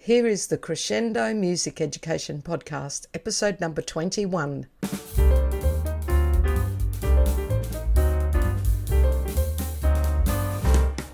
Here is the Crescendo Music Education Podcast, episode number 21.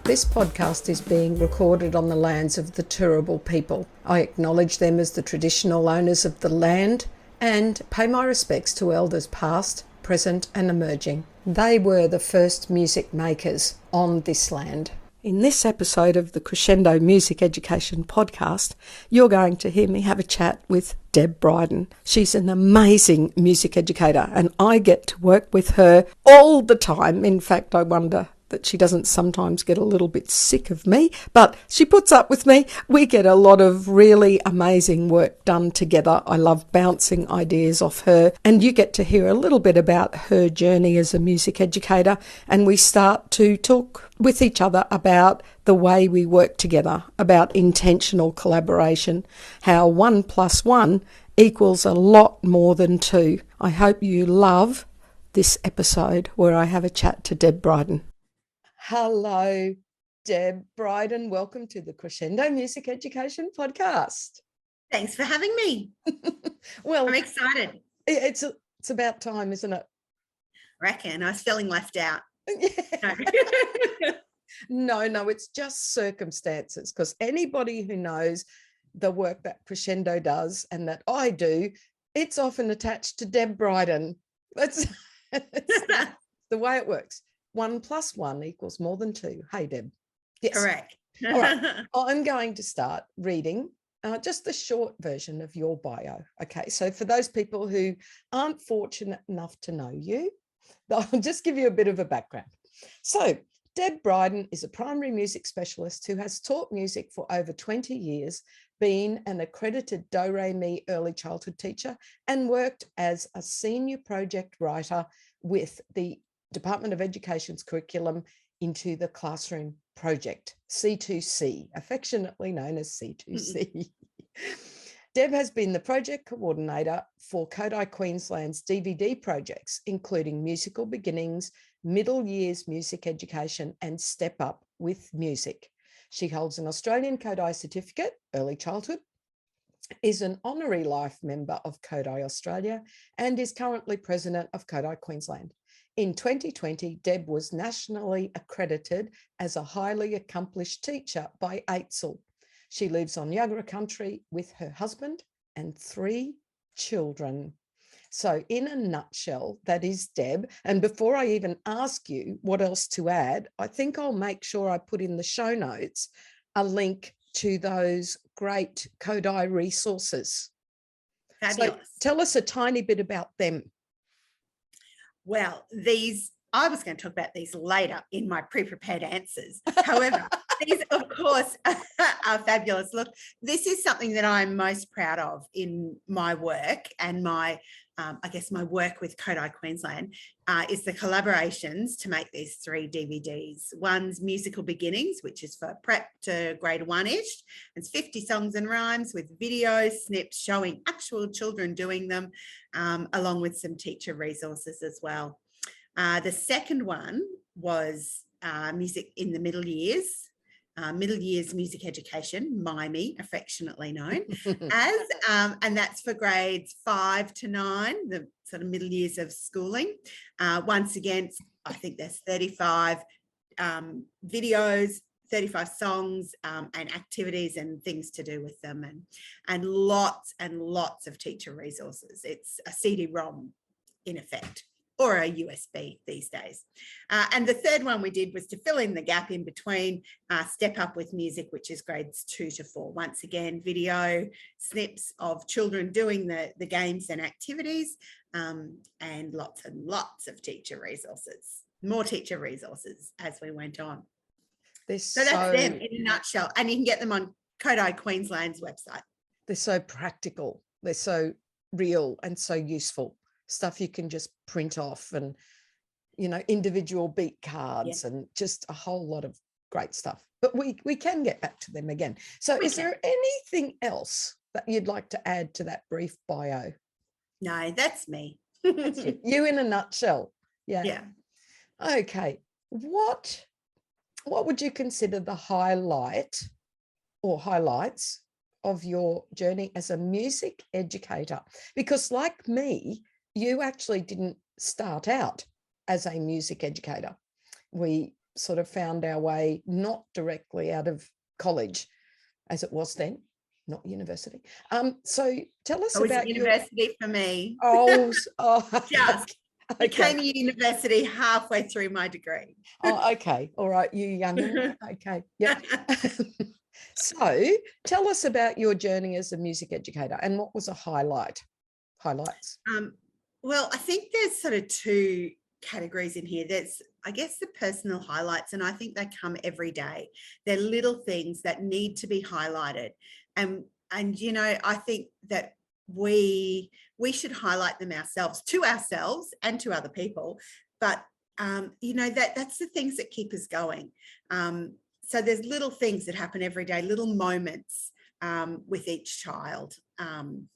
This podcast is being recorded on the lands of the Turrbal people. I acknowledge them as the traditional owners of the land and pay my respects to elders past, present and emerging. They were the first music makers on this land. In this episode of the Crescendo Music Education Podcast, you're going to hear me have a chat with Deb Brydon. She's an amazing music educator and I get to work with her all the time. In fact, I wonder that she doesn't sometimes get a little bit sick of me, but she puts up with me. We get a lot of really amazing work done together. I love bouncing ideas off her, and you get to hear a little bit about her journey as a music educator, and we start to talk with each other about the way we work together, about intentional collaboration, how 1 + 1 equals a lot more than 2. I hope you love this episode where I have a chat to Deb Brydon. Hello, Deb Brydon. Welcome to the Crescendo Music Education Podcast. Thanks for having me. Well, I'm excited. It's about time, isn't it? I reckon. I was feeling left out. Yeah. No, it's just circumstances, because anybody who knows the work that Crescendo does and that I do, it's often attached to Deb Brydon. That's the way it works. 1 + 1 equals more than 2. Hey, Deb. Yes. Correct. All right. I'm going to start reading just the short version of your bio. Okay. So for those people who aren't fortunate enough to know you, I'll just give you a bit of a background. So Deb Brydon is a primary music specialist who has taught music for over 20 years, been an accredited Do-Re-Mi early childhood teacher, and worked as a senior project writer with the Department of Education's curriculum into the classroom project, C2C, affectionately known as C2C. Deb has been the project coordinator for Kodály Queensland's DVD projects, including Musical Beginnings, Middle Years Music Education, and Step Up with Music. She holds an Australian Kodály Certificate, Early Childhood, is an honorary life member of Kodály Australia, and is currently president of Kodály Queensland. In 2020, Deb was nationally accredited as a highly accomplished teacher by AITSL. She lives on Yagara Country with her husband and 3 children. So in a nutshell, that is Deb. And before I even ask you what else to add, I think I'll make sure I put in the show notes a link to those great Kodály resources. Fabulous. So tell us a tiny bit about them. Well, I was going to talk about these later in my pre-prepared answers. However, these, of course, are fabulous. Look, this is something that I'm most proud of in my work and my work with Kodály Queensland is the collaborations to make these 3 DVDs. One's Musical Beginnings, which is for prep to grade 1-ish. It's 50 songs and rhymes with videos, snips showing actual children doing them, along with some teacher resources as well. The second one was Music in the Middle Years. Middle Years Music Education, MIME, affectionately known as, and that's for grades 5 to 9, the sort of middle years of schooling. Once again, I think there's 35 videos, 35 songs and activities and things to do with them, and lots of teacher resources. It's a CD-ROM in effect, or a USB these days. And the third one we did was to fill in the gap in between Step Up with Music, which is grades 2 to 4. Once again, video snips of children doing the games and activities, and lots of teacher resources, more teacher resources as we went on. So that's them in a nutshell. And you can get them on Kodály Queensland's website. They're so practical. They're so real and so useful. Stuff you can just print off, and individual beat cards, and just a whole lot of great stuff. But we can get back to them again. So is there anything else that you'd like to add to that brief bio? No, that's me. That's you in a nutshell. Yeah. Okay. What would you consider the highlight or highlights of your journey as a music educator, because like me, you actually didn't start out as a music educator. We sort of found our way not directly out of college, as it was then, not university. So tell us about university for me. Just became a university halfway through my degree. Okay. All right. You young. Okay. Yeah. So tell us about your journey as a music educator and what was a highlights. Well, I think there's sort of two categories in here. There's, I guess, the personal highlights, and I think they come every day. They're little things that need to be highlighted. And I think that we should highlight them ourselves and to other people. But that's the things that keep us going. So there's little things that happen every day, little moments with each child,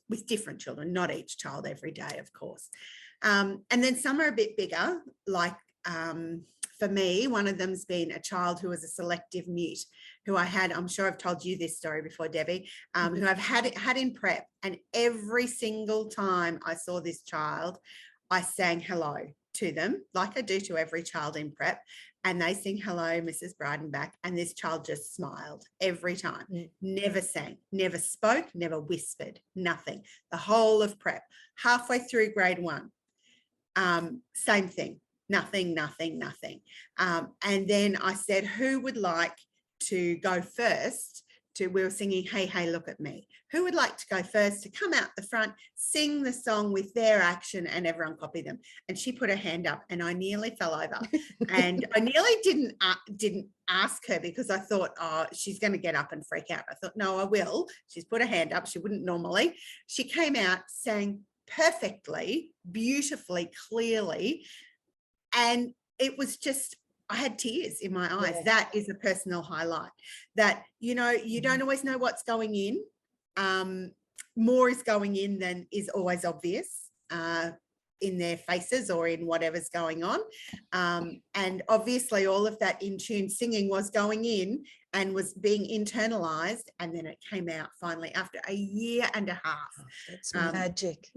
with different children, not each child every day, of course. And then some are a bit bigger, like for me, one of them's been a child who was a selective mute, who I had, I'm sure I've told you this story before, Debbie, who I've had in prep. And every single time I saw this child, I sang hello to them, like I do to every child in prep. And they sing hello, Mrs. Brydon back. And this child just smiled every time, never sang, never spoke, never whispered, nothing. The whole of prep, halfway through grade 1, same thing, nothing. And then I said, who would like to go first? We were singing, hey, hey, look at me. Who would like to go first to come out the front, sing the song with their action, and everyone copy them? And she put her hand up, and I nearly fell over. And I nearly didn't ask her, because I thought, oh, she's going to get up and freak out. I thought, no, I will. She's put her hand up. She wouldn't normally. She came out, sang perfectly, beautifully, clearly. And it was just, I had tears in my eyes. Yeah. That is a personal highlight, that, you don't always know what's going in. More is going in than is always obvious in their faces or in whatever's going on. And obviously all of that in tune singing was going in and was being internalized. And then it came out finally after a year and a half. Oh, that's magic.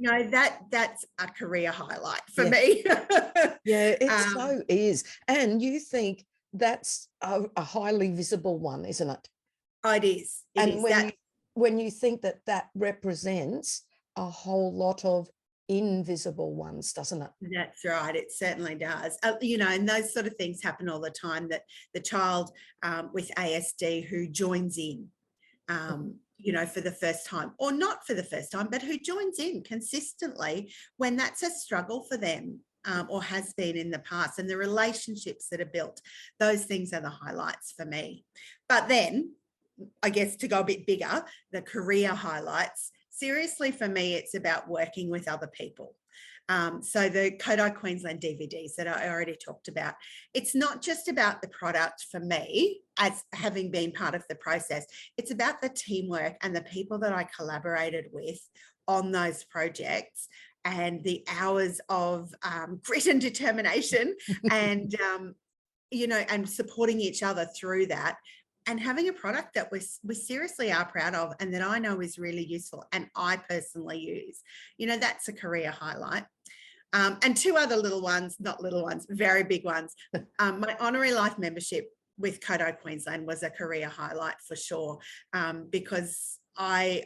That's a career highlight for me. Yeah, it so is. And you think that's a highly visible one, isn't it? Oh, it is. When you think that represents a whole lot of invisible ones, doesn't it? That's right. It certainly does. And those sort of things happen all the time, that the child with ASD who joins in, for the first time, or not for the first time, but who joins in consistently when that's a struggle for them. Or has been in the past, and the relationships that are built, those things are the highlights for me. But then, I guess, to go a bit bigger, the career highlights, seriously for me, it's about working with other people. So the Kodály Queensland DVDs that I already talked about, it's not just about the product for me as having been part of the process, it's about the teamwork and the people that I collaborated with on those projects, and the hours of grit and determination and, and supporting each other through that, and having a product that we seriously are proud of and that I know is really useful and I personally use. That's a career highlight. And two other little ones, not little ones, very big ones. My honorary life membership with Kodály Queensland was a career highlight for sure, because I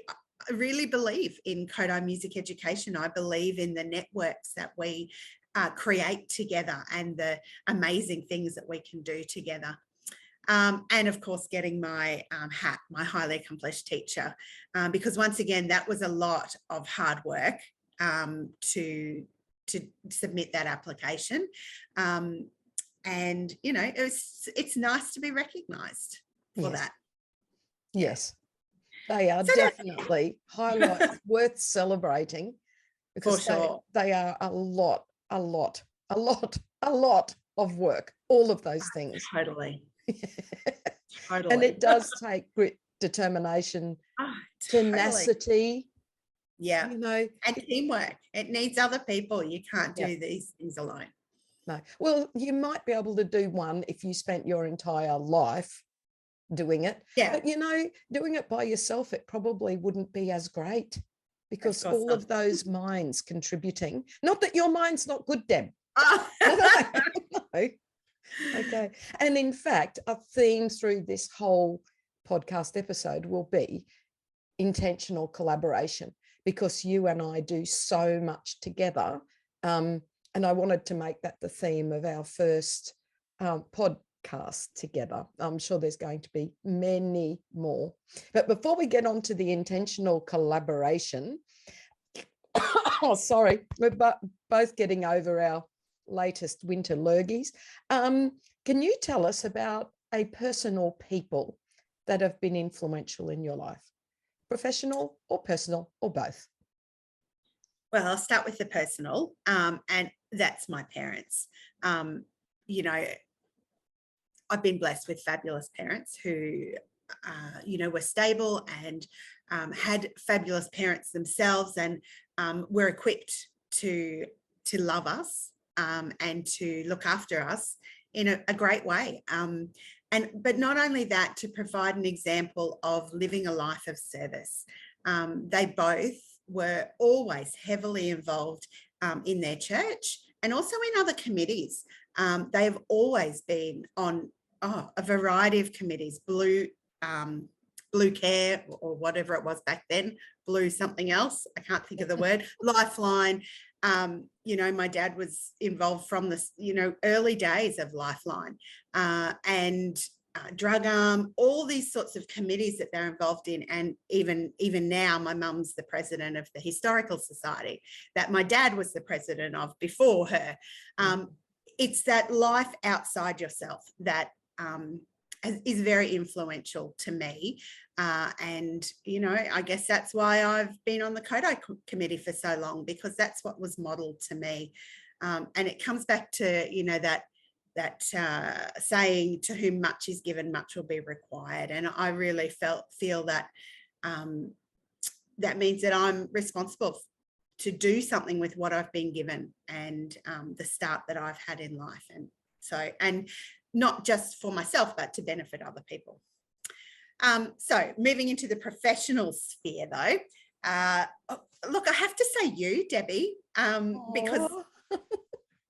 really believe in Kodály music education. I believe in the networks that we create together and the amazing things that we can do together. And of course, getting my hat, my highly accomplished teacher, because once again, that was a lot of hard work to submit that application. And, it's nice to be recognised for that. Yes. They are definitely highlights worth celebrating, because they are a lot of work, all of those things. Totally. Totally. And it does take grit, determination, tenacity. Yeah. And teamwork. It needs other people. You can't do these things alone. No. Well, you might be able to do one if you spent your entire life doing it. Yeah. But, doing it by yourself, it probably wouldn't be as great because Of course all not. of those minds contributing. Not that your mind's not good, Deb. Oh. No. Okay. And in fact, a theme through this whole podcast episode will be intentional collaboration, because you and I do so much together. And I wanted to make that the theme of our first podcast together. I'm sure there's going to be many more. But before we get on to the intentional collaboration, oh, sorry, we're both getting over our latest winter lurgies. Can you tell us about a person or people that have been influential in your life? Professional or personal or both? Well, I'll start with the personal, and that's my parents. I've been blessed with fabulous parents who, were stable and had fabulous parents themselves, and were equipped to love us and to look after us in a great way. But not only that, to provide an example of living a life of service. They both were always heavily involved in their church and also in other committees. They have always been on a variety of committees, Blue Care or whatever it was back then, Blue something else, I can't think of the word, Lifeline. My dad was involved from the, early days of Lifeline and Drug Arm, all these sorts of committees that they're involved in. And even now, my mum's the president of the Historical Society that my dad was the president of before her. It's that life outside yourself that is very influential to me. I guess that's why I've been on the Kodály committee for so long, because that's what was modelled to me. And it comes back to, that saying, to whom much is given, much will be required. And I really feel that that means that I'm responsible to do something with what I've been given and the start that I've had in life. And not just for myself, but to benefit other people. So moving into the professional sphere though, look, I have to say you, Debbie, because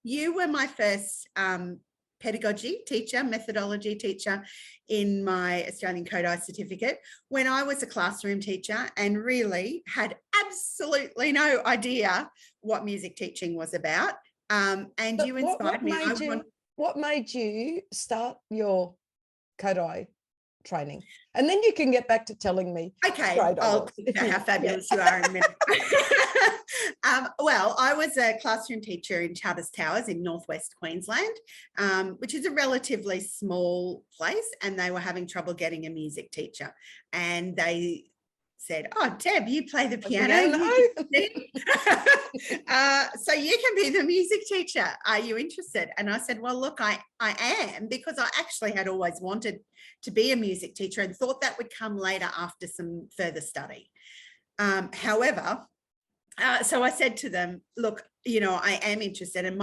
you were my first pedagogy teacher, methodology teacher in my Australian Kodály Certificate when I was a classroom teacher and really had absolutely no idea what music teaching was about. And but you inspired me. What made you start your Kodály training? And then you can get back to telling me. Okay, I'll talk about how fabulous you are in a minute. Well, I was a classroom teacher in Charters Towers in northwest Queensland, which is a relatively small place, and they were having trouble getting a music teacher. And they said, "Oh, Deb, you play the piano. So you can be the music teacher. Are you interested?" And I said, "Well, look, I am, because I actually had always wanted to be a music teacher and thought that would come later after some further study. However, so I said to them, look, I am interested." And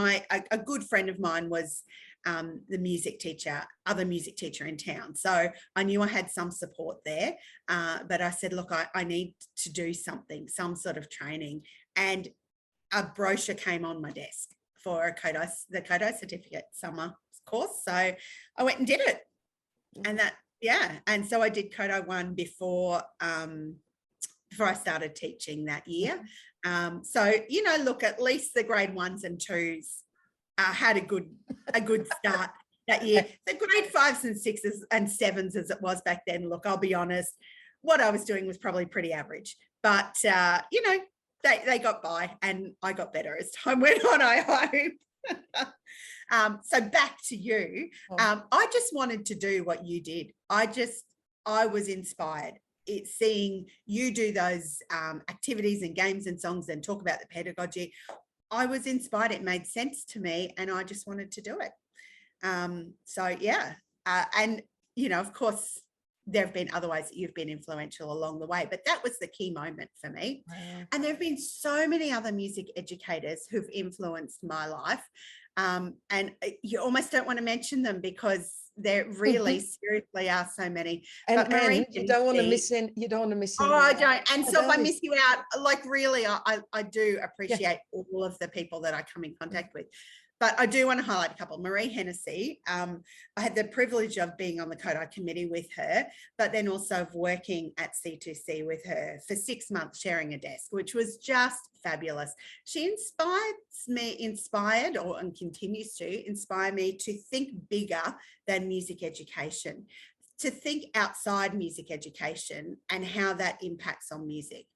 a good friend of mine was the other music teacher in town. So I knew I had some support there. But I said, look, I need to do something, some sort of training. And a brochure came on my desk for the Kodály Certificate summer course. So I went and did it. And and so I did Kodály 1 before I started teaching that year. So, look, at least the grade 1s and 2s had a good start that year. The grade 5s and 6s and 7s, as it was back then, look, I'll be honest, what I was doing was probably pretty average. But, they got by and I got better as time went on, I hope. So back to you. I just wanted to do what you did. I was inspired. It's seeing you do those activities and games and songs and talk about the pedagogy. I was inspired. It made sense to me and I just wanted to do it. And, of course, there have been other ways that you've been influential along the way, but that was the key moment for me. Wow. And there have been so many other music educators who've influenced my life. And you almost don't want to mention them because There really seriously are so many. And, But Marie, and you don't want to miss in. You don't want to miss. Oh, I don't. And so if I those. miss you out, like really, I do appreciate Yeah. all of the people that I come in contact with. But I do want to highlight a couple. Marie Hennessy, I had the privilege of being on the Kodály committee with her, but then also of working at C2C with her for 6 months, sharing a desk, which was just fabulous. She inspired and continues to inspire me to think bigger than music education, to think outside music education and how that impacts on music.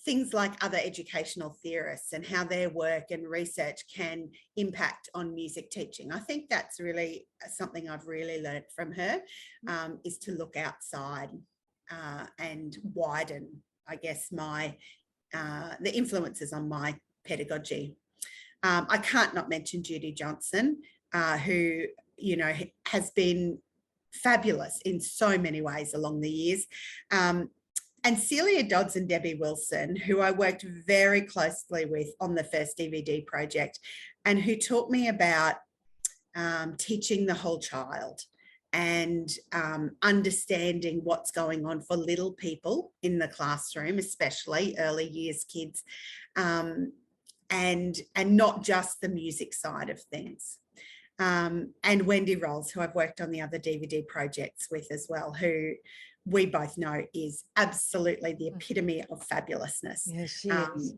Things like other educational theorists and how their work and research can impact on music teaching. I think that's really something I've really learned from her, is to look outside and widen, I guess, the influences on my pedagogy. I can't not mention Judy Johnson, who, you know, has been fabulous in so many ways along the years. And Celia Dodds and Debbie Wilson, who I worked very closely with on the first DVD project, and who taught me about teaching the whole child and understanding what's going on for little people in the classroom, especially early years kids, and not just the music side of things. And Wendy Rolls, who I've worked on the other DVD projects with as well, who we both know is absolutely the epitome of fabulousness. Yes, she is.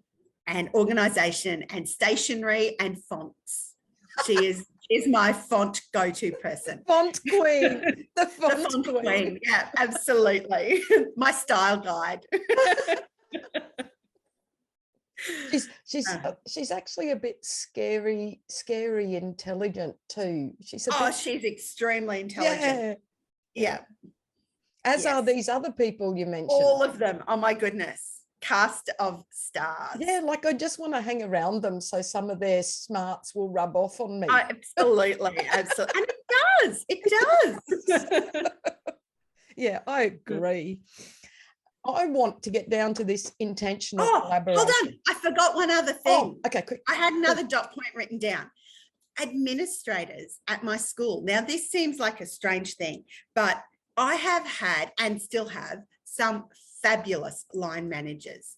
And organisation and stationery and fonts. She is my font go-to person. Font queen. The font queen. Yeah, absolutely. My style guide. She's actually a bit scary intelligent too. She's extremely intelligent. Yeah. As are these other people you mentioned. All of them. Oh my goodness. Cast of stars. Yeah, like I just want to hang around them so some of their smarts will rub off on me. Absolutely. Absolutely. And it does. Yeah, I agree. I want to get down to this intentional collaboration. Hold on. I forgot one other thing. Okay, quick. I had another dot point written down. Administrators at my school. Now, this seems like a strange thing, but I have had and still have some fabulous line managers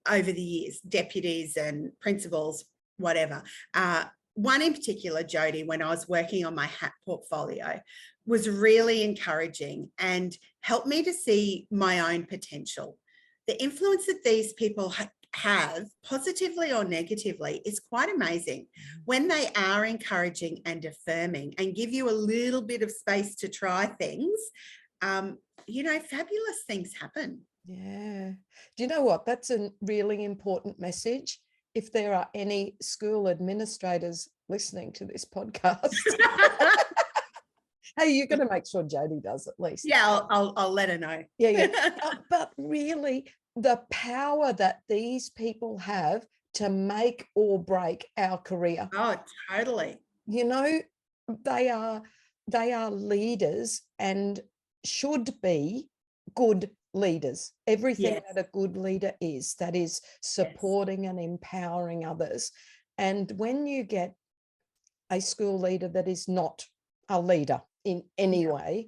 over the years, deputies and principals, whatever. One in particular, Jody, when I was working on my HAT portfolio, was really encouraging and helped me to see my own potential. The influence that these people have, positively or negatively, is quite amazing. When they are encouraging and affirming and give you a little bit of space to try things, you know, fabulous things happen. Yeah. Do you know what? That's a really important message. If there are any school administrators listening to this podcast, hey, you're going to make sure Jody does at least. Yeah, I'll let her know. Yeah. But really, the power that these people have to make or break our career. Oh, totally. You know, they are leaders and should be good leaders. Everything that a good leader is, that is supporting and empowering others. And when you get a school leader that is not a leader in any way,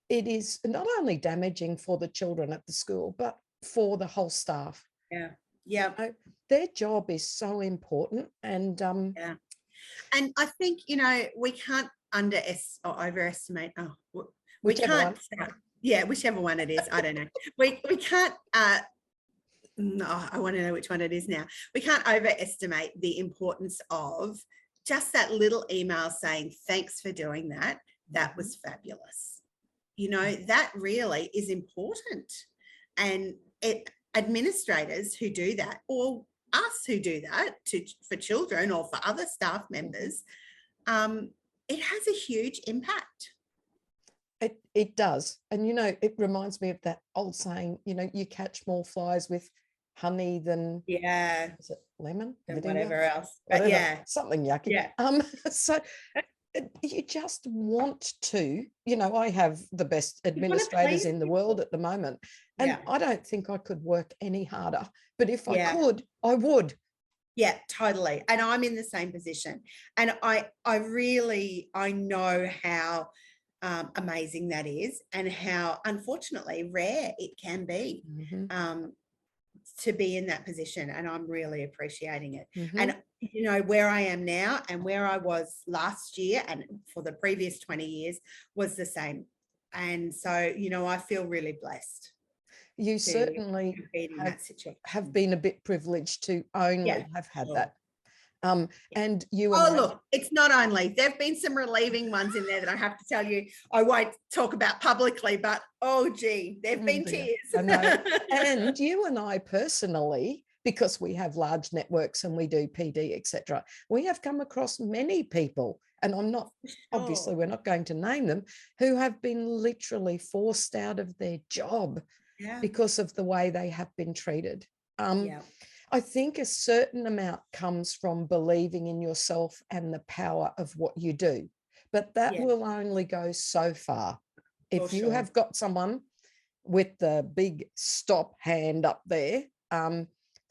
it is not only damaging for the children at the school, but for the whole staff. Yeah. You know, their job is so important. And and I think, you know, we can't overestimate. We can't. Whichever one it is. I don't know. We can't. No, I want to know which one it is now. We can't overestimate the importance of just that little email saying, thanks for doing that. That was fabulous. You know, that really is important. And administrators who do that, or us who do that for children or for other staff members, it has a huge impact. It does. And, you know, it reminds me of that old saying, you know, you catch more flies with honey than is it lemon? And whatever else. Whatever, something yucky. Yeah. So you just want to, you know, I have the best administrators in the world at the moment. And I don't think I could work any harder. But if I could, I would. Yeah, totally. And I'm in the same position. And I know how amazing that is, and how unfortunately rare it can be to be in that position. And I'm really appreciating it. And you know, where I am now and where I was last year and for the previous 20 years was the same. And so, you know, I feel really blessed. You certainly have been a bit privileged to only have had that. And you and look, it's not only, there've been some relieving ones in there that I have to tell you I won't talk about publicly, but oh gee, there've been tears. I know. And you and I personally, because we have large networks and we do PD, etc., we have come across many people, and I'm not, obviously we're not going to name them, who have been literally forced out of their job because of the way they have been treated. I think a certain amount comes from believing in yourself and the power of what you do, but that will only go so far. If you have got someone with the big stop hand up there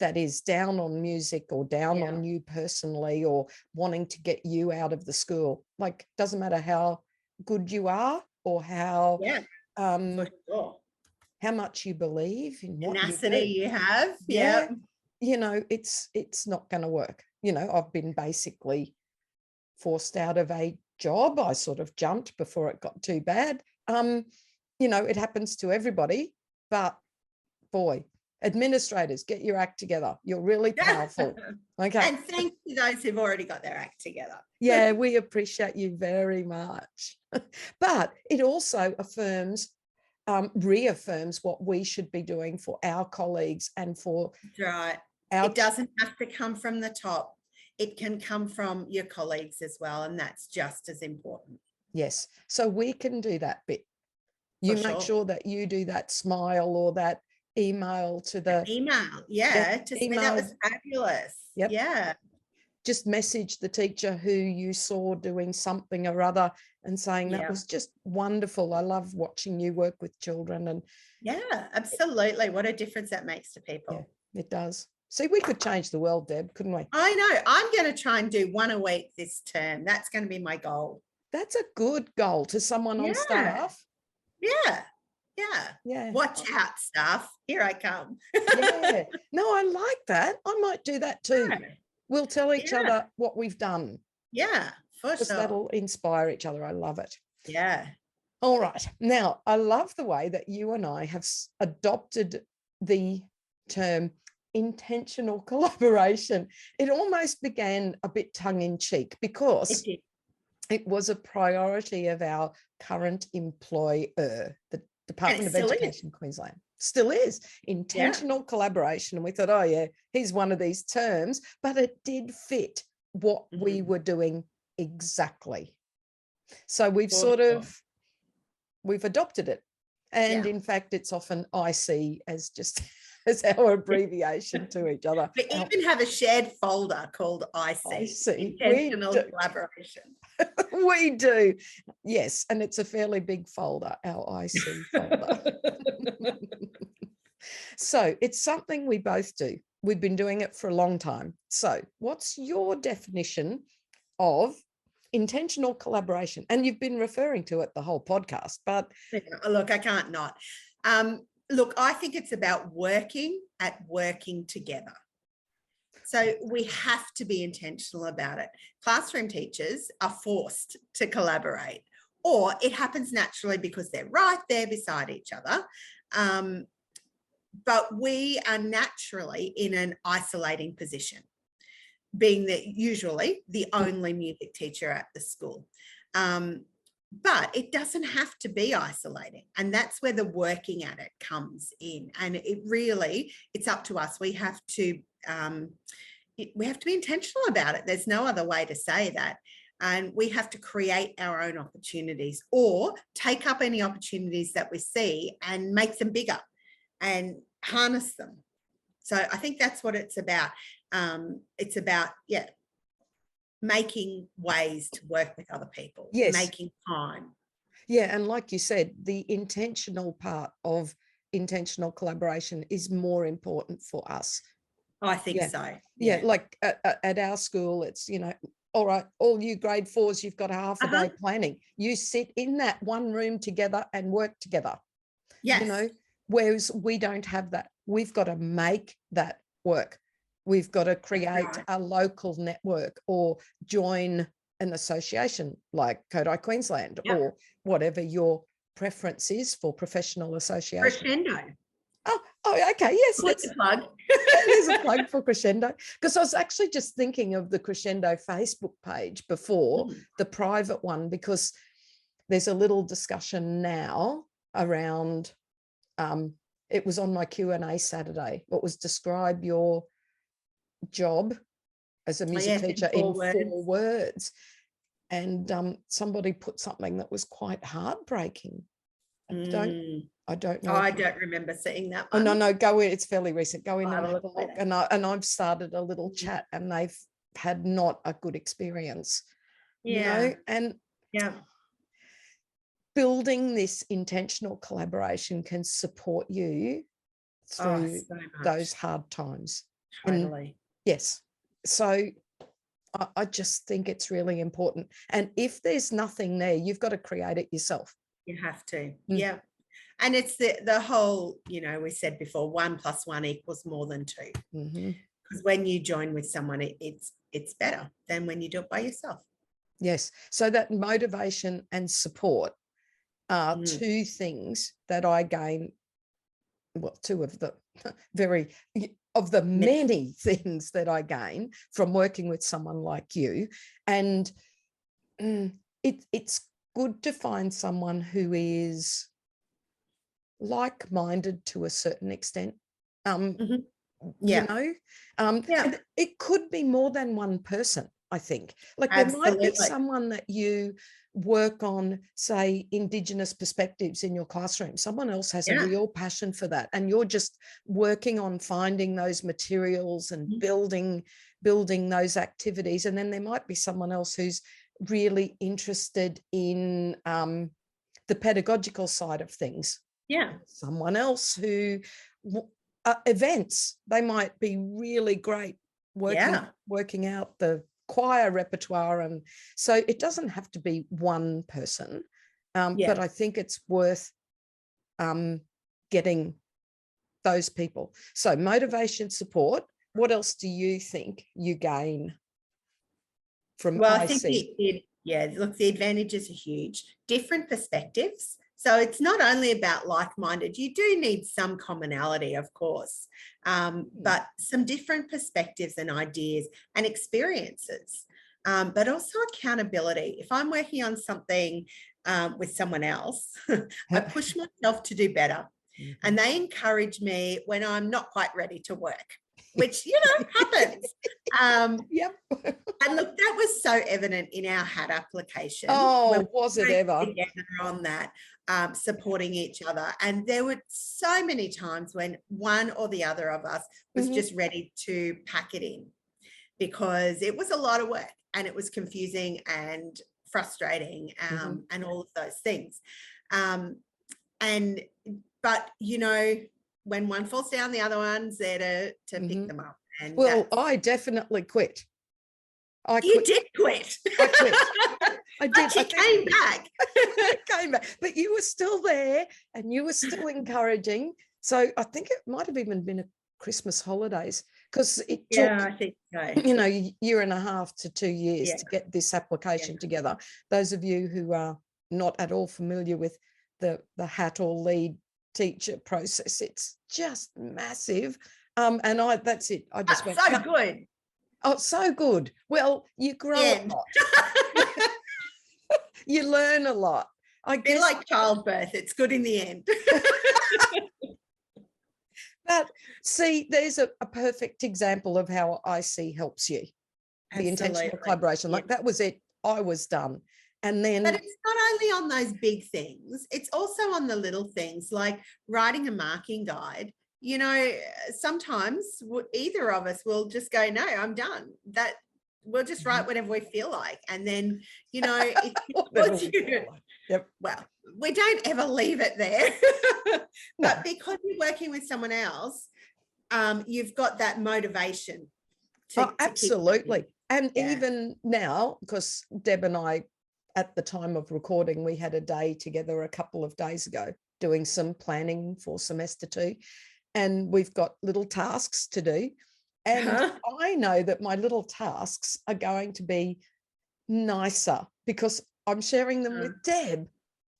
that is down on music or down on you personally or wanting to get you out of the school, like doesn't matter how good you are or how how much you believe in what tenacity you have. You know, it's not going to work. You know, I've been basically forced out of a job. I sort of jumped before it got too bad. You know, it happens to everybody, but boy, administrators, get your act together. You're really powerful. Okay. And thanks to those who've already got their act together. Yeah, we appreciate you very much. But it also reaffirms what we should be doing for our colleagues and for it doesn't have to come from the top. It can come from your colleagues as well, and that's just as important. Yes, so we can do that bit. You make sure that you do that smile or that email to the to say that was fabulous. Just message the teacher who you saw doing something or other and saying that was just wonderful. I love watching you work with children. And absolutely, what a difference that makes to people. It does. See, we could change the world, Deb, couldn't we? I know. I'm going to try and do one a week this term. That's going to be my goal. That's a good goal to someone on staff. Watch out, staff. Here I come. No, I like that. I might do that too. We'll tell each other what we've done. For sure. That'll inspire each other. I love it. All right. Now, I love the way that you and I have adopted the term intentional collaboration. It almost began a bit tongue-in-cheek because it was a priority of our current employer, the Department of Education Queensland. Still is intentional collaboration. And we thought, oh yeah, here's one of these terms, but it did fit what we were doing exactly. So we've we've adopted it. And in fact, it's often IC as just as our abbreviation to each other. We even have a shared folder called IC, Intentional Collaboration. We do. Yes. And it's a fairly big folder, our IC folder. So it's something we both do. We've been doing it for a long time. So what's your definition of intentional collaboration? And you've been referring to it the whole podcast, but look, I can't not. Look, I think it's about working together. So we have to be intentional about it. Classroom teachers are forced to collaborate, or it happens naturally because they're right there beside each other. But we are naturally in an isolating position, being usually the only music teacher at the school. But it doesn't have to be isolating. And that's where the working at it comes in. And it's up to us. We have to be intentional about it. There's no other way to say that. And we have to create our own opportunities or take up any opportunities that we see and make them bigger and harness them. So I think that's what it's about. It's about, making ways to work with other people, making time. Yeah, and like you said, the intentional part of intentional collaboration is more important for us. I think so. Yeah, like at our school, it's, all right, all you grade 4s, you've got a half a Uh-huh. day planning. You sit in that one room together and work together. Yes. You know, whereas we don't have that. We've got to make that work. We've got to create a local network or join an association like Kodály Queensland or whatever your preference is for professional association. Crescendo. Oh, okay. Yes, That's a plug. there's a plug for Crescendo, because I was actually just thinking of the Crescendo Facebook page before the private one, because there's a little discussion now around, it was on my Q&A Saturday, what was describe your job as a music teacher in 4 words. And somebody put something that was quite heartbreaking. I don't know. Oh, I don't remember seeing that one. Oh, no, go in. It's fairly recent. Go in and have a look. And I've started a little chat, and they've had not a good experience. You know, and building this intentional collaboration can support you through those hard times. Totally. And yes. So I just think it's really important. And if there's nothing there, you've got to create it yourself. You have to. Yeah. And it's the whole, you know, we said before, 1 + 1 = more than 2. Because when you join with someone, it's better than when you do it by yourself. Yes. So that motivation and support are 2 things that I gain. Well, 2 of the many things that I gain from working with someone like you. And it's good to find someone who is like-minded to a certain extent. You know, it could be more than one person, I think. Like there might be someone that you work on, say, Indigenous perspectives in your classroom. Someone else has a real passion for that, and you're just working on finding those materials and building those activities. And then there might be someone else who's really interested in the pedagogical side of things. Someone else who events, they might be really great working out the choir repertoire. And so it doesn't have to be one person, but I think it's worth getting those people. So motivation, support. What else do you think you gain from I think look, the advantages are huge. Different perspectives. So it's not only about like-minded. You do need some commonality, of course, but some different perspectives and ideas and experiences, but also accountability. If I'm working on something with someone else, I push myself to do better. And they encourage me when I'm not quite ready to work, which, you know, happens. And look, that was so evident in our hat application. Oh, was it ever? On that, supporting each other. And there were so many times when one or the other of us was just ready to pack it in, because it was a lot of work and it was confusing and frustrating, and all of those things. But, you know, when one falls down, the other one's there to pick them up. And well, I definitely quit. You did quit. I quit. I did. But you came back. I came back. But you were still there and you were still encouraging. So I think it might have even been a Christmas holidays, because it took, I think so. you know, 1.5 to 2 years to get this application together. Those of you who are not at all familiar with the hat or lead teacher process, it's just massive. And that's it. I just went so good. Oh, so good. Well, you grow a lot. You learn a lot. I guess, like childbirth, it's good in the end. But see, there's a perfect example of how IC helps you. The intentional collaboration. Like that was it. I was done. And then, but it's not only on those big things, it's also on the little things, like writing a marking guide. You know, sometimes either of us will just go, no, I'm done. That we'll just write whatever we feel like. And then, you know, well, we don't ever leave it there. But because you're working with someone else, you've got that motivation Oh, absolutely. And Yeah. even now, because Deb and I, at the time of recording, we had a day together a couple of days ago doing some planning for semester 2, and we've got little tasks to do. And I know that my little tasks are going to be nicer because I'm sharing them with Deb.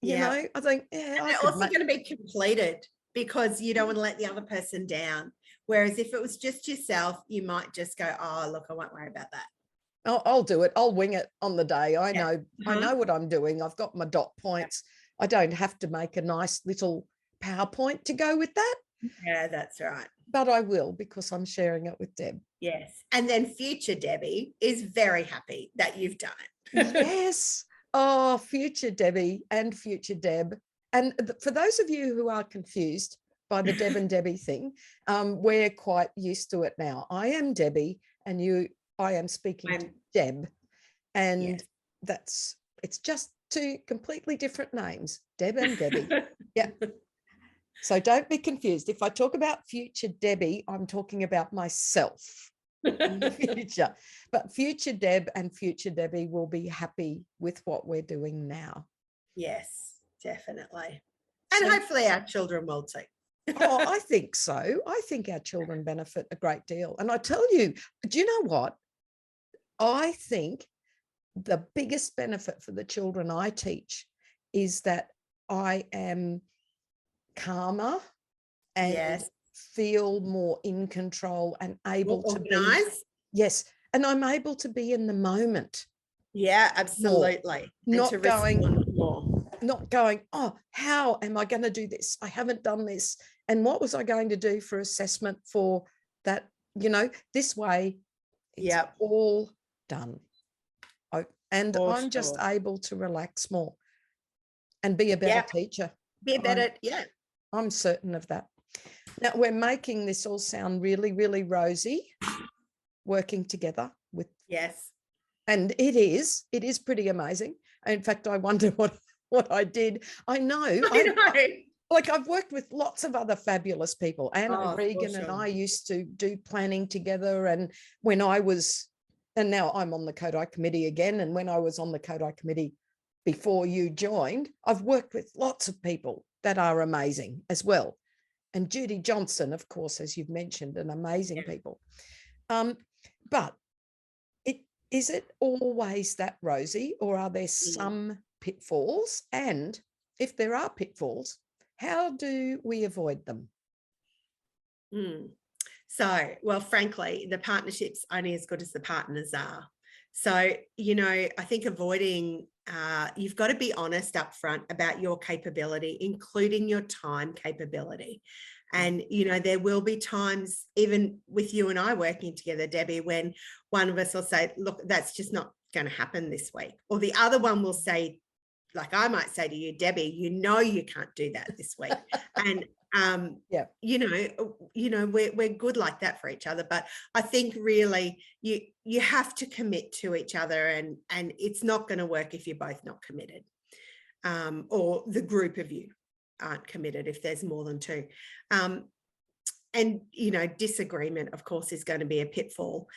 You know, I think, yeah, they're also going to be completed because you don't want to let the other person down. Whereas if it was just yourself, you might just go, oh, look, I won't worry about that. I'll do it. I'll wing it on the day. I know what I'm doing. I've got my dot points. I don't have to make a nice little PowerPoint to go with that. Yeah, that's right. But I will, because I'm sharing it with Deb. Yes. And then future Debbie is very happy that you've done it. Yes. Oh, future Debbie and future Deb. And for those of you who are confused by the Deb and Debbie thing, we're quite used to it now. I am Debbie and I am speaking to Deb. And it's just 2 completely different names, Deb and Debbie. Yeah. So don't be confused. If I talk about future Debbie, I'm talking about myself in the future. But future Deb and future Debbie will be happy with what we're doing now. Yes, definitely. And hopefully our children will too. Oh, I think so. I think our children benefit a great deal. And I tell you, do you know what? I think the biggest benefit for the children I teach is that I am calmer and feel more in control and able to be. Yes. And I'm able to be in the moment. Yeah, absolutely. Not going, oh, how am I going to do this? I haven't done this. And what was I going to do for assessment for that? You know, this way it's all done. I'm just able to relax more and be a better teacher. Be a better, I'm certain of that. Now, we're making this all sound really, really rosy, working together with. Yes. And it is pretty amazing. In fact, I wonder what I did. I know. Like, I've worked with lots of other fabulous people. Anna Regan and I used to do planning together. And and now I'm on the Kodály committee again. And when I was on the Kodály committee before you joined, I've worked with lots of people that are amazing as well. And Judy Johnson, of course, as you've mentioned, an amazing people. But is it always that rosy, or are there some pitfalls? And if there are pitfalls, how do we avoid them? So, well, frankly, the partnership's only as good as the partners are. So, you know, I think avoiding, you've got to be honest up front about your capability, including your time capability. And, you know, there will be times, even with you and I working together, Debbie, when one of us will say, look, that's just not going to happen this week. Or the other one will say, like I might say to you, Debbie, you know, you can't do that this week. And, you know, we're good like that for each other. But I think really you have to commit to each other, and it's not going to work if you're both not committed, or the group of you aren't committed if there's more than 2. And, you know, disagreement, of course, is going to be a pitfall.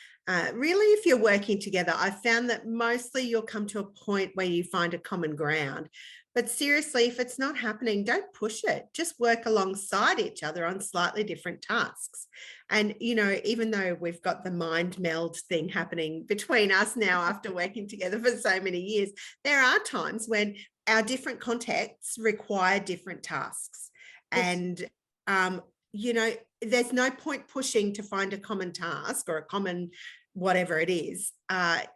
Really, if you're working together, I've found that mostly you'll come to a point where you find a common ground. But seriously, if it's not happening, don't push it. Just work alongside each other on slightly different tasks. And, you know, even though we've got the mind meld thing happening between us now after working together for so many years, there are times when our different contexts require different tasks. And, you know, there's no point pushing to find a common task or a common whatever it is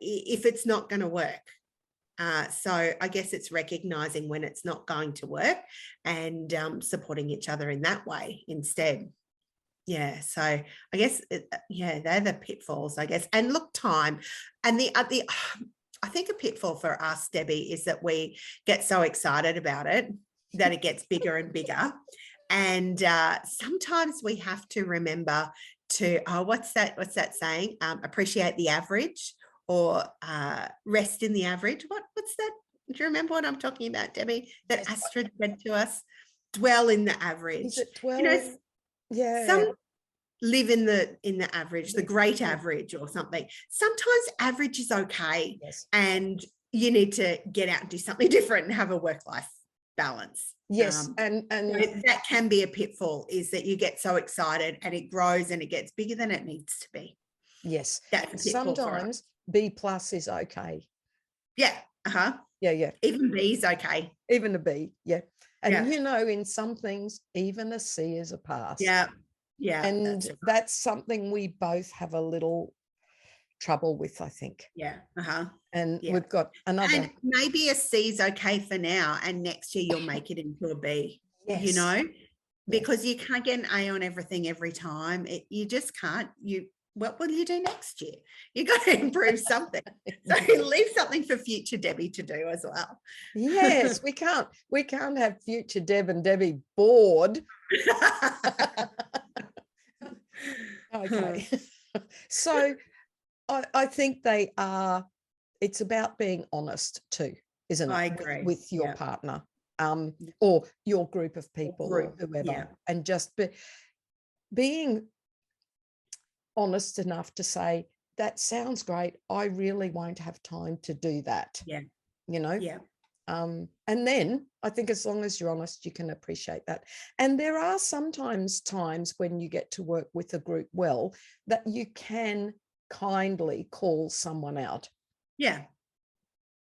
if it's not going to work. So I guess it's recognizing when it's not going to work and supporting each other in that way instead. Yeah, so I guess, they're the pitfalls, I guess. And look, time. And I think a pitfall for us, Debbie, is that we get so excited about it that it gets bigger and bigger. And sometimes we have to remember to, what's that saying? Appreciate the average, or rest in the average. What's that? Do you remember what I'm talking about, Debbie? That Astrid said to us, dwell in the average. Is it 12? You know, live in the average, the great average or something. Sometimes average is okay. Yes. And you need to get out and do something different and have a work-life balance. Yes. And so that can be a pitfall, is that you get so excited and it grows and it gets bigger than it needs to be. yes. That's a pitfall for us. Sometimes B+ is okay. Yeah. Yeah. Even B is okay. Even a B. Yeah. And Yeah. you know, in some things, even a C is a pass. Yeah. And that's something we both have a little trouble with, I think. Yeah. And we've got another. And maybe a C is okay for now, and next year you'll make it into a B. Yes. You know, because you can't get an A on everything every time. You just can't. What will you do next year? You've got to improve something. So leave something for future Debbie to do as well. Yes, we can't have future Deb and Debbie bored. Okay. So I think it's about being honest too, isn't it? I agree. With your partner, or your group of people or whoever, and just being honest enough to say, that sounds great, I really won't have time to do that. Yeah. You know? Yeah. And then I think as long as you're honest, you can appreciate that. And there are sometimes times when you get to work with a group well, that you can kindly call someone out. Yeah.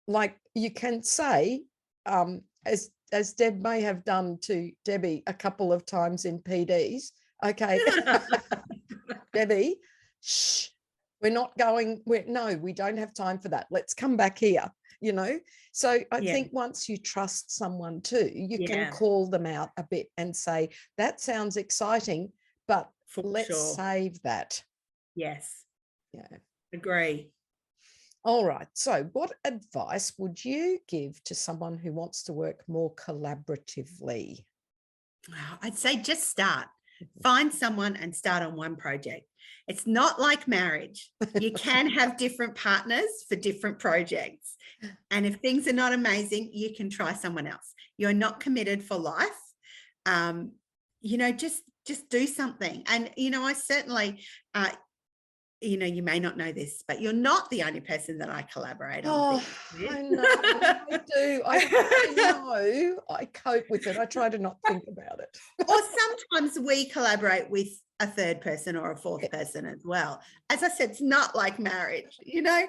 Like you can say, as Deb may have done to Debbie a couple of times in PDs, okay, Debbie, shh, we're not going, no, we don't have time for that. Let's come back here, you know? So I think once you trust someone too, you can call them out a bit and say, that sounds exciting, but let's save that. Yes. Yeah. Agree. All right. So what advice would you give to someone who wants to work more collaboratively? I'd say just start. Find someone and start on one project. It's not like marriage. You can have different partners for different projects. And if things are not amazing, you can try someone else. You're not committed for life. You know, just do something. And, you know, I certainly, you know, you may not know this, but you're not the only person that I collaborate on things with. I know, I do. I know. I cope with it. I try to not think about it. Or sometimes we collaborate with a third person or a fourth person as well. As I said, it's not like marriage, you know.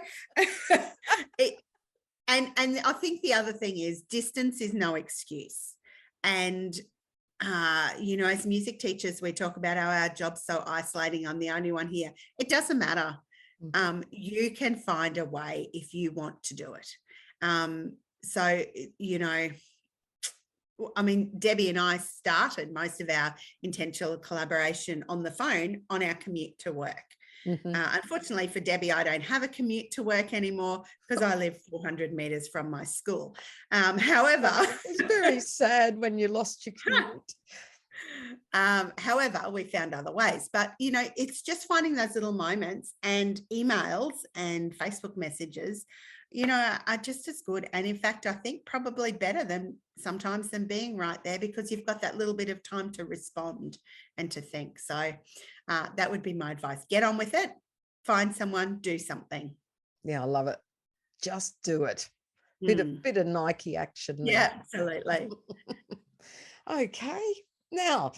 And I think the other thing is distance is no excuse. And you know, as music teachers, we talk about how our job's so isolating. I'm the only one here. It doesn't matter. You can find a way if you want to do it. So, you know, I mean, Debbie and I started most of our intentional collaboration on the phone on our commute to work. Unfortunately for Debbie, I don't have a commute to work anymore because I live 400 meters from my school. However, it's very sad when you lost your commute. However, we found other ways, but you know, it's just finding those little moments, and emails and Facebook messages, you know, are just as good. And in fact, I think probably better than sometimes than being right there, because you've got that little bit of time to respond and to think. So that would be my advice. Get on with it. Find someone, do something. Yeah, I love it. Just do it. Bit of Nike action there. Yeah, absolutely. Okay. Now,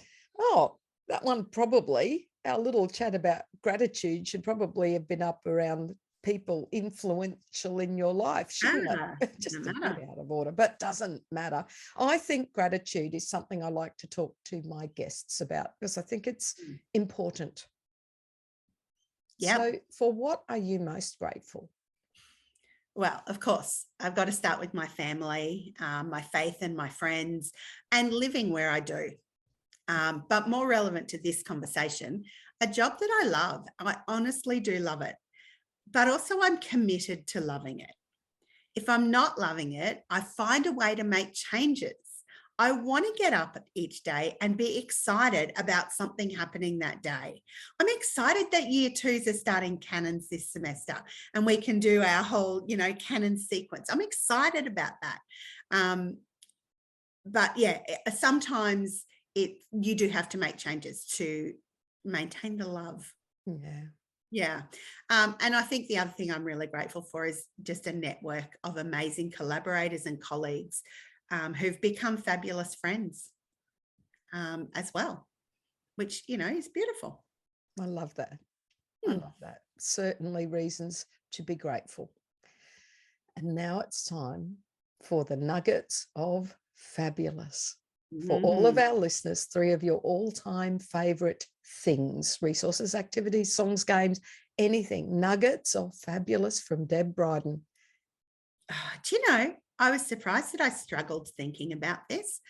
that one probably, our little chat about gratitude should probably have been up around people influential in your life, shouldn't it? Just a bit out of order, but doesn't matter. I think gratitude is something I like to talk to my guests about because I think it's important. Yeah. So for what are you most grateful? Well, of course, I've got to start with my family, my faith and my friends, and living where I do. But more relevant to this conversation, a job that I love. I honestly do love it. But also I'm committed to loving it. If I'm not loving it, I find a way to make changes. I want to get up each day and be excited about something happening that day. I'm excited that year twos are starting canons this semester and we can do our whole, you know, canon sequence. I'm excited about that. But yeah, sometimes you do have to make changes to maintain the love. Yeah. Yeah. And I think the other thing I'm really grateful for is just a network of amazing collaborators and colleagues who've become fabulous friends as well, which, you know, is beautiful. I love that. I love that. Certainly reasons to be grateful. And now it's time for the nuggets of fabulous. For all of our listeners, 3 of your all-time favorite things, resources, activities, songs, games, anything, nuggets of fabulous from Deb Brydon. Do you know, I was surprised that I struggled thinking about this.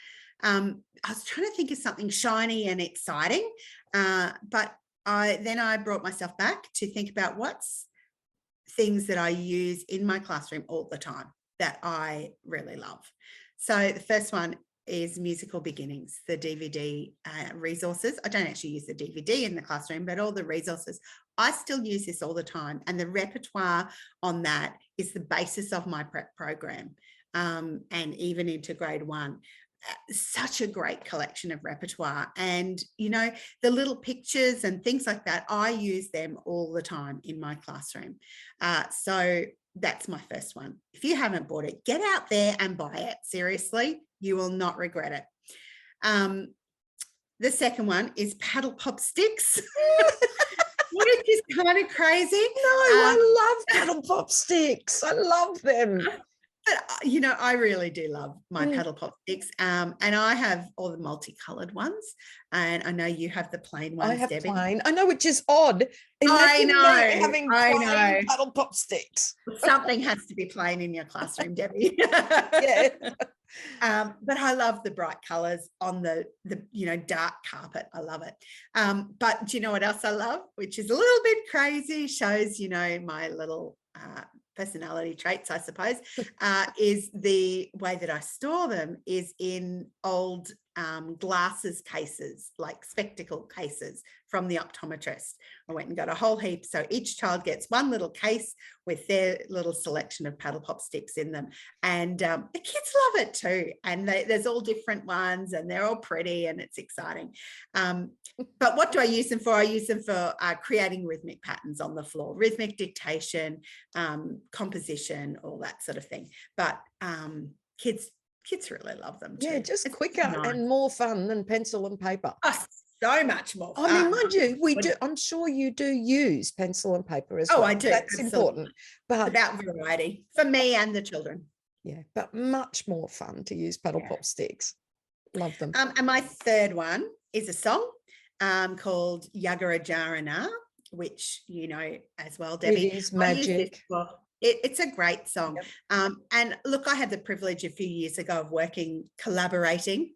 I was trying to think of something shiny and exciting, but I brought myself back to think about what's things that I use in my classroom all the time that I really love. So the first one is Musical Beginnings, the DVD resources. I don't actually use the DVD in the classroom, but all the resources. I still use this all the time. And the repertoire on that is the basis of my prep program, and even into grade 1. Such a great collection of repertoire. And, you know, the little pictures and things like that, I use them all the time in my classroom. So that's my first one. If you haven't bought it, get out there and buy it. Seriously, you will not regret it. The second one is paddle pop sticks. Which is kind of crazy. No, I love paddle pop sticks. I love them. But, you know, I really do love my paddle pop sticks. And I have all the multicolored ones. And I know you have the plain ones, I have Debbie. Plain. I know, which is odd. I know. Having plain paddle pop sticks. Something has to be plain in your classroom, Debbie. Yeah. But I love the bright colors on the you know, dark carpet. I love it. But do you know what else I love? Which is a little bit crazy, shows, you know, my little personality traits, I suppose, is the way that I store them is in old glasses cases, like spectacle cases from the optometrist. I went and got a whole heap. So each child gets one little case with their little selection of paddle pop sticks in them. And the kids love it too. And there's all different ones and they're all pretty and it's exciting. But what do I use them for? I use them for creating rhythmic patterns on the floor, rhythmic dictation, composition, all that sort of thing. But kids really love them too. Yeah, just it's quicker and more fun than pencil and paper. Oh, so much more fun. I mean, mind you, we do. I'm sure you do use pencil and paper as well. Oh, I do. That's important. But it's about variety for me and the children. Yeah, but much more fun to use paddle pop sticks. Love them. And my third one is a song called Yagara Country, which you know as well, Debbie. It is magic. It's a great song. Yep. And look, I had the privilege a few years ago of intentionally collaborating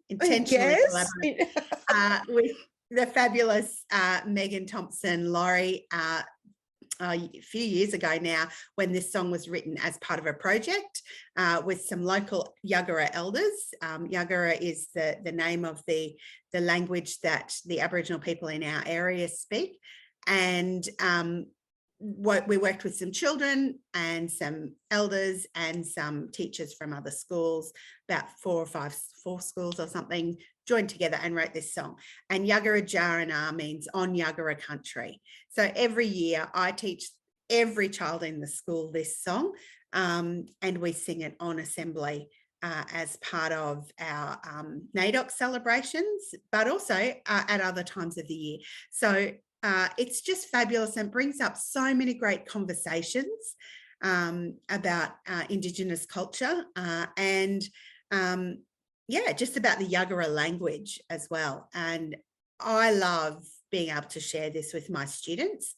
with the fabulous Megan Thompson-Laurie a few years ago now, when this song was written as part of a project with some local Yagara elders. Yagara is the name of the language that the Aboriginal people in our area speak. And we worked with some children and some elders and some teachers from other schools, about four schools or something, joined together and wrote this song. And Yagara Country means on Yagara Country. So every year I teach every child in the school this song, and we sing it on assembly as part of our NAIDOC celebrations, but also at other times of the year. So it's just fabulous and brings up so many great conversations about Indigenous culture and just about the Yagara language as well. And I love being able to share this with my students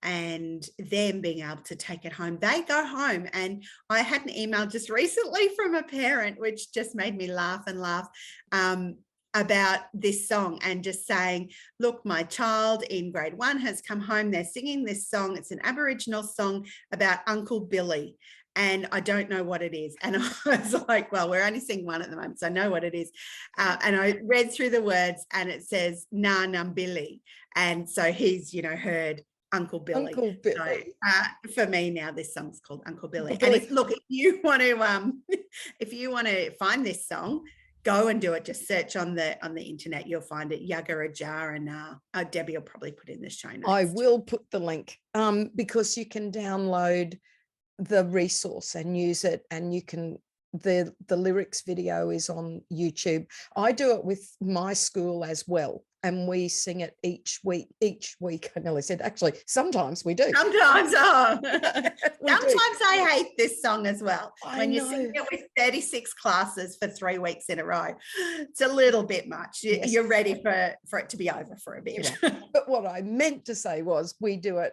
and them being able to take it home. They go home, and I had an email just recently from a parent, which just made me laugh and laugh, about this song and just saying, look, my child in grade 1 has come home, they're singing this song. It's an Aboriginal song about Uncle Billy, and I don't know what it is. And I was like, well, we're only singing one at the moment, so I know what it is. And I read through the words and it says na num Billy, and so he's heard Uncle Billy. Uncle Billy. So, for me now, this song's called Uncle Billy. And look, if you want to find this song, go and do it. Just search on the internet. You'll find it. Yagara Country. Debbie will probably put in the show notes. I will put the link because you can download the resource and use it, and you can, the lyrics video is on YouTube. I do it with my school as well, and we sing it each week. I nearly said, actually, sometimes we do. Sometimes I hate this song as well. When you sing it with 36 classes for 3 weeks in a row, it's a little bit much. Yes. You're ready for it to be over for a bit. But what I meant to say was we do it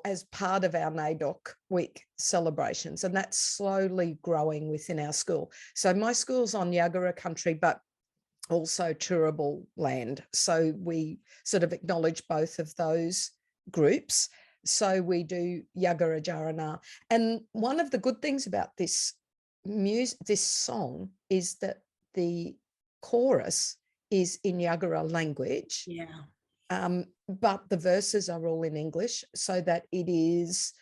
as part of our NAIDOC week celebrations, and that's slowly growing within our school. So my school's on Yagara Country, but also Turrbal land. So we sort of acknowledge both of those groups. So we do Yagara Jarana. And one of the good things about this song is that the chorus is in Yagara language. Yeah. But the verses are all in English, so that it is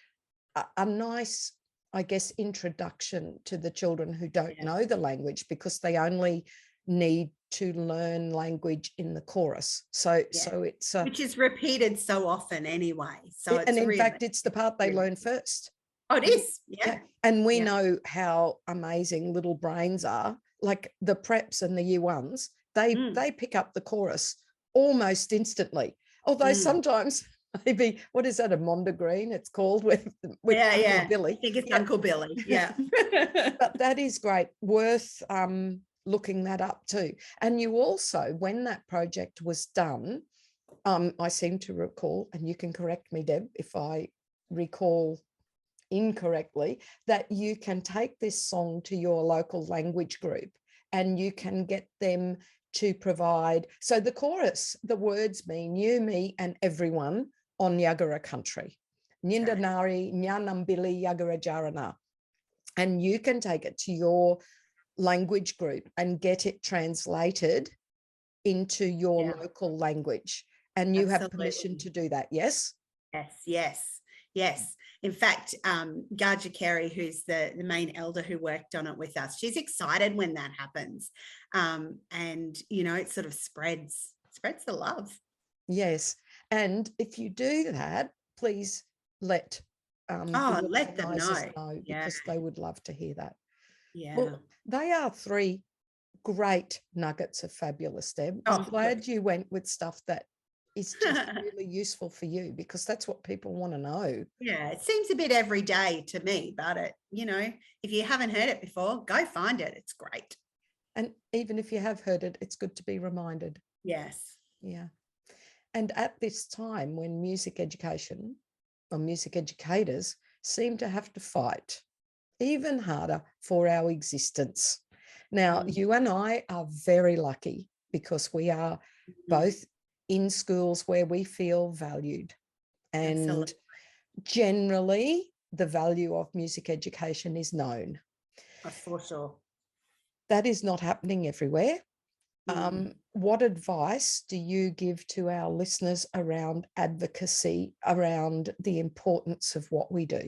a nice, I guess, introduction to the children who don't know the language, because they only need to learn language in the chorus. So it's which is repeated so often anyway. So and in fact, it's the part they learn first. Oh, it is. Yeah. And we know how amazing little brains are. Like the preps and the year ones, they pick up the chorus almost instantly. Although sometimes maybe, what is that, a Mondegreen it's called, with Uncle Billy. I think it's Uncle Billy. Yeah. But that is great, worth looking that up too. And you also, when that project was done, I seem to recall, and you can correct me, Deb, if I recall incorrectly, that you can take this song to your local language group and you can get them to provide. So the chorus, the words mean you, me, and everyone on Yagara Country. Nyindanari, Nyanambili, Yagara Jarana. And you can take it to your language group and get it translated into your local language. And you have permission to do that, yes? Yes. In fact, Gaja Carey, who's the main elder who worked on it with us, she's excited when that happens. And, it sort of spreads the love. Yes. And if you do that, please let let them know. Because they would love to hear that. Yeah. Well, they are 3 great nuggets of fabulous, Deb. I'm glad you went with stuff that is just really useful for you, because that's what people want to know. Yeah, it seems a bit everyday to me, but if you haven't heard it before, go find it. It's great. And even if you have heard it, it's good to be reminded. Yes. Yeah. And at this time, when music education or music educators seem to have to fight even harder for our existence. Now, you and I are very lucky, because we are both in schools where we feel valued. And Absolutely. Generally, the value of music education is known. For sure. That is not happening everywhere. What advice do you give to our listeners around advocacy, around the importance of what we do?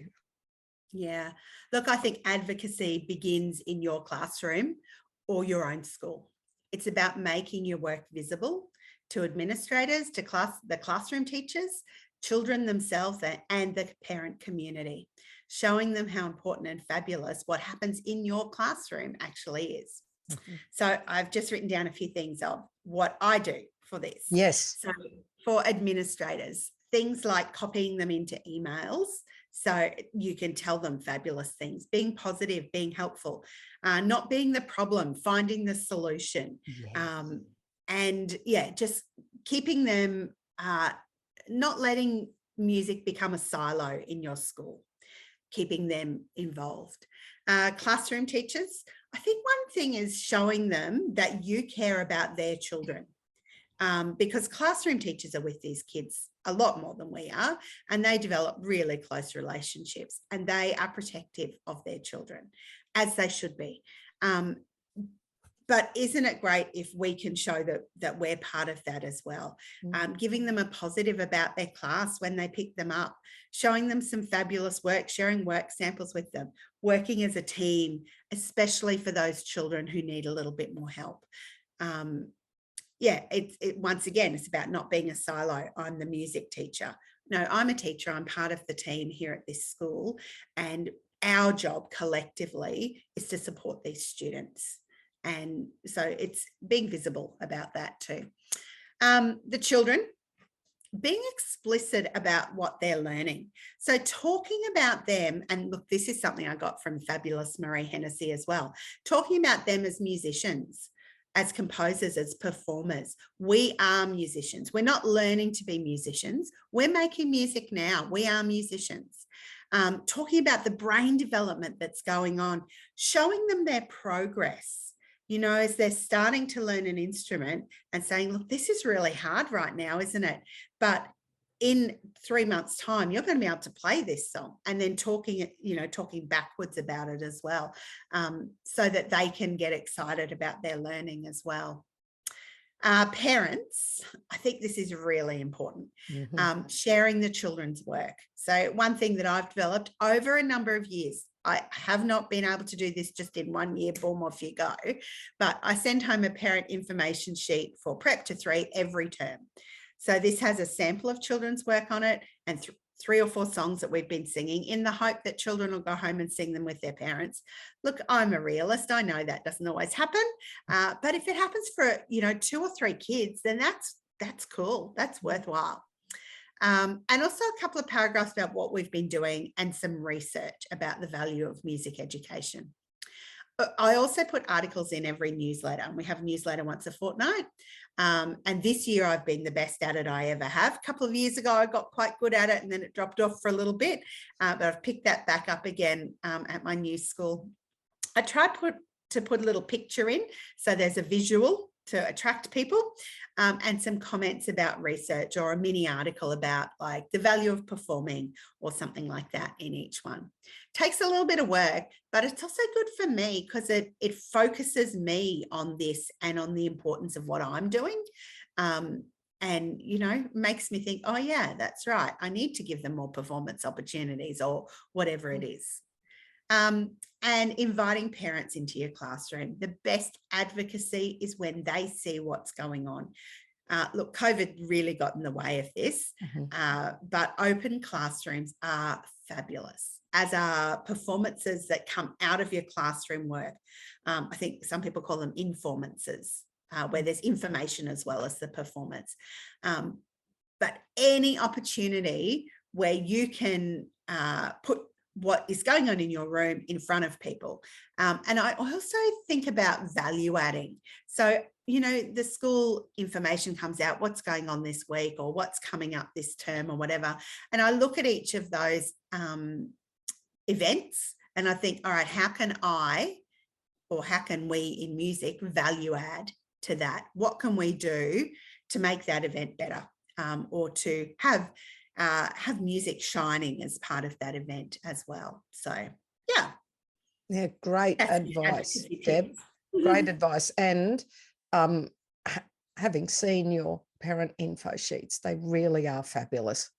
Yeah. Look, I think advocacy begins in your classroom or your own school. It's about making your work visible to administrators, to the classroom teachers, children themselves, and the parent community, showing them how important and fabulous what happens in your classroom actually is. So I've just written down a few things of what I do for this. Yes. So for administrators, things like copying them into emails, so you can tell them fabulous things, being positive, being helpful, not being the problem, finding the solution. And just keeping them, not letting music become a silo in your school, keeping them involved. Classroom teachers, I think one thing is showing them that you care about their children, because classroom teachers are with these kids a lot more than we are, and they develop really close relationships, and they are protective of their children, as they should be. But isn't it great if we can show that we're part of that as well? Giving them a positive about their class when they pick them up, showing them some fabulous work, sharing work samples with them, working as a team, especially for those children who need a little bit more help. Once again, it's about not being a silo. I'm the music teacher. No, I'm a teacher. I'm part of the team here at this school. And our job collectively is to support these students. And so it's being visible about that too. The children, being explicit about what they're learning. So talking about them, and look, this is something I got from fabulous Marie Hennessy as well, talking about them as musicians, as composers, as performers. We are musicians. We're not learning to be musicians. We're making music now. We are musicians. Talking about the brain development that's going on, showing them their progress, you know, as they're starting to learn an instrument and saying, look, this is really hard right now, isn't it? But in 3 months' time, you're going to be able to play this song, and then talking backwards about it as well, so that they can get excited about their learning as well. Parents, I think this is really important, sharing the children's work. So one thing that I've developed over a number of years, I have not been able to do this just in 1 year, boom, off you go, but I send home a parent information sheet for Prep to 3 every term. So this has a sample of children's work on it and 3 or 4 songs that we've been singing, in the hope that children will go home and sing them with their parents. Look, I'm a realist. I know that doesn't always happen. But if it happens for, 2 or 3 kids, then that's cool. That's worthwhile. And also a couple of paragraphs about what we've been doing and some research about the value of music education. I also put articles in every newsletter, and we have a newsletter once a fortnight. And this year I've been the best at it I ever have. A couple of years ago, I got quite good at it, and then it dropped off for a little bit, but I've picked that back up again at my new school. I try to put a little picture in, so there's a visual to attract people, and some comments about research, or a mini article about like the value of performing or something like that in each one. Takes a little bit of work, but it's also good for me because it focuses me on this and on the importance of what I'm doing. And, makes me think, oh yeah, that's right. I need to give them more performance opportunities or whatever it is. And inviting parents into your classroom. The best advocacy is when they see what's going on. Look, COVID really got in the way of this, but open classrooms are fabulous, as are performances that come out of your classroom work. I think some people call them informances, where there's information as well as the performance. But any opportunity where you can put what is going on in your room in front of people. And I also think about value adding. So, the school information comes out, what's going on this week or what's coming up this term or whatever. And I look at each of those events and I think, all right, how can we in music value add to that? What can we do to make that event better, or to have music shining as part of that event as well? So, yeah. Great advice, Deb. Great advice. And having seen your parent info sheets, they really are fabulous.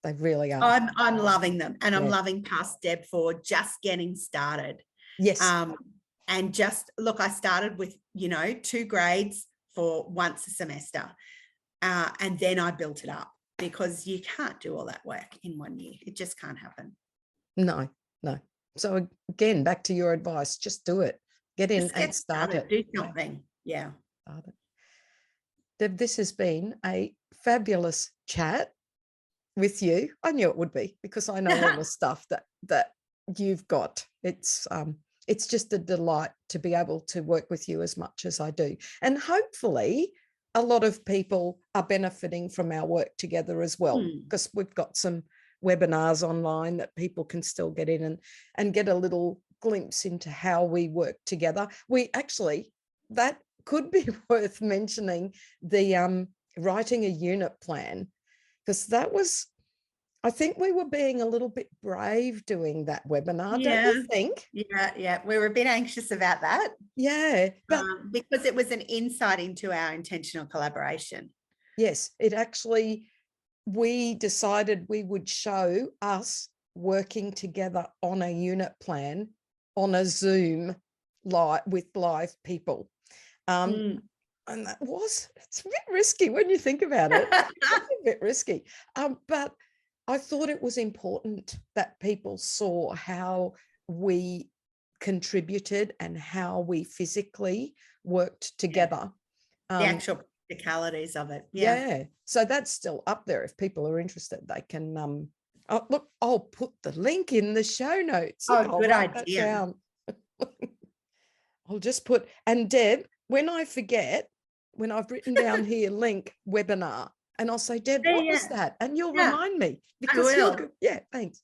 They really are. I'm loving them, and I'm loving past Deb for just getting started. Yes. And just look, I started with 2 grades for once a semester, and then I built it up, because you can't do all that work in 1 year. It just can't happen. No. So again, back to your advice, just do it. Get in and start it. Do something. Yeah. Deb, this has been a fabulous chat with you. I knew it would be, because I know all the stuff that you've got. It's just a delight to be able to work with you as much as I do. And hopefully a lot of people are benefiting from our work together as well, because we've got some webinars online that people can still get in and get a little glimpse into how we work together. That could be worth mentioning, the writing a unit plan, because that was, I think we were being a little bit brave doing that webinar, don't you think? Yeah. We were a bit anxious about that. Yeah. But because it was an insight into our intentional collaboration. yes, it actually, we decided we would show us working together on a unit plan on a Zoom with live people. And it's a bit risky when you think about it. It's a bit risky. But I thought it was important that people saw how we contributed and how we physically worked together. The actual practicalities of it. Yeah. So that's still up there. If people are interested, they can, look, I'll put the link in the show notes. Oh, good idea. I'll just put, and Deb, when I forget, when I've written down here, link webinar, and I'll say, Deb, what was that? And you'll remind me, because you're good. Yeah, thanks.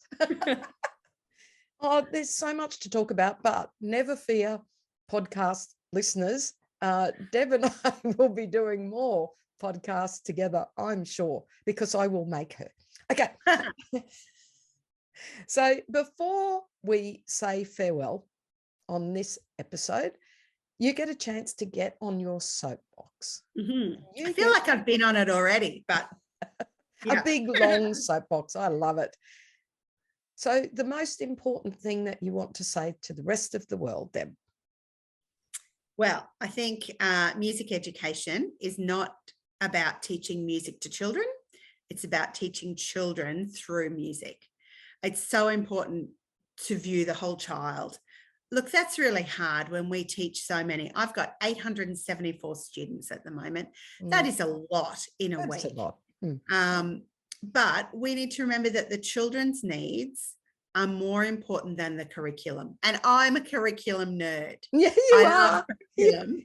Oh, there's so much to talk about, but never fear, podcast listeners. Deb and I will be doing more podcasts together, I'm sure, because I will make her. Okay. So before we say farewell on this episode, you get a chance to get on your soapbox. I feel like I've been on it already, but a big long soapbox. I love it. So the most important thing that you want to say to the rest of the world, Deb? Well, I think music education is not about teaching music to children. It's about teaching children through music. It's so important to view the whole child. Look, that's really hard when we teach so many. I've got 874 students at the moment. That is a lot in a week. That's a lot. But we need to remember that the children's needs are more important than the curriculum. And I'm a curriculum nerd. Yeah, you are. Love curriculum.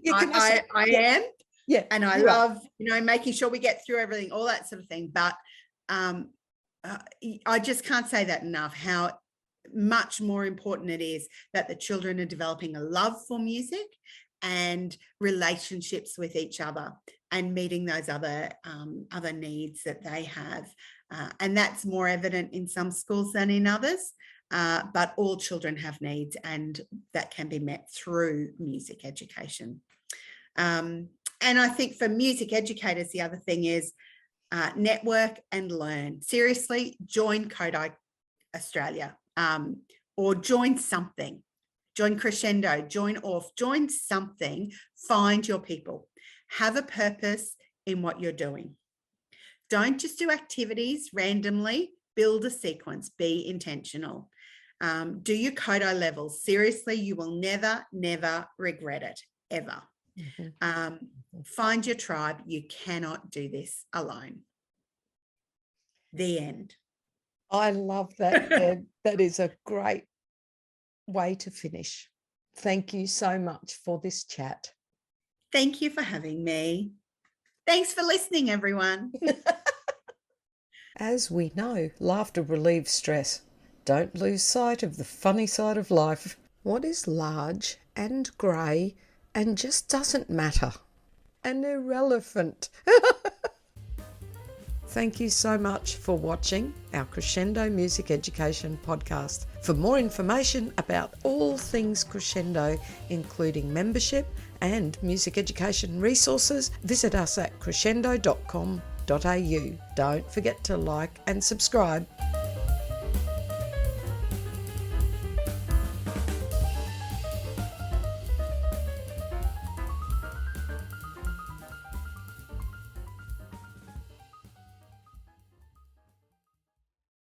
I am. Yeah. And I love, making sure we get through everything, all that sort of thing. But I just can't say that enough, how much more important it is that the children are developing a love for music and relationships with each other and meeting those other needs that they have. And that's more evident in some schools than in others, but all children have needs, and that can be met through music education. And I think for music educators, the other thing is network and learn. Seriously, join Kodály Australia, or join something. Join Crescendo, join ORF, join something. Find your people. Have a purpose in what you're doing. Don't just do activities randomly. Build a sequence. Be intentional. Do your Kodály levels. Seriously, you will never, never regret it, ever. Find your tribe. You cannot do this alone. The end. I love that, Deb. That is a great way to finish. Thank you so much for this chat. Thank you for having me. Thanks for listening, everyone. As we know, laughter relieves stress. Don't lose sight of the funny side of life. What is large and grey and just doesn't matter? And irrelevant. Thank you so much for watching our Crescendo Music Education podcast. For more information about all things Crescendo, including membership and music education resources, visit us at crescendo.com.au. Don't forget to like and subscribe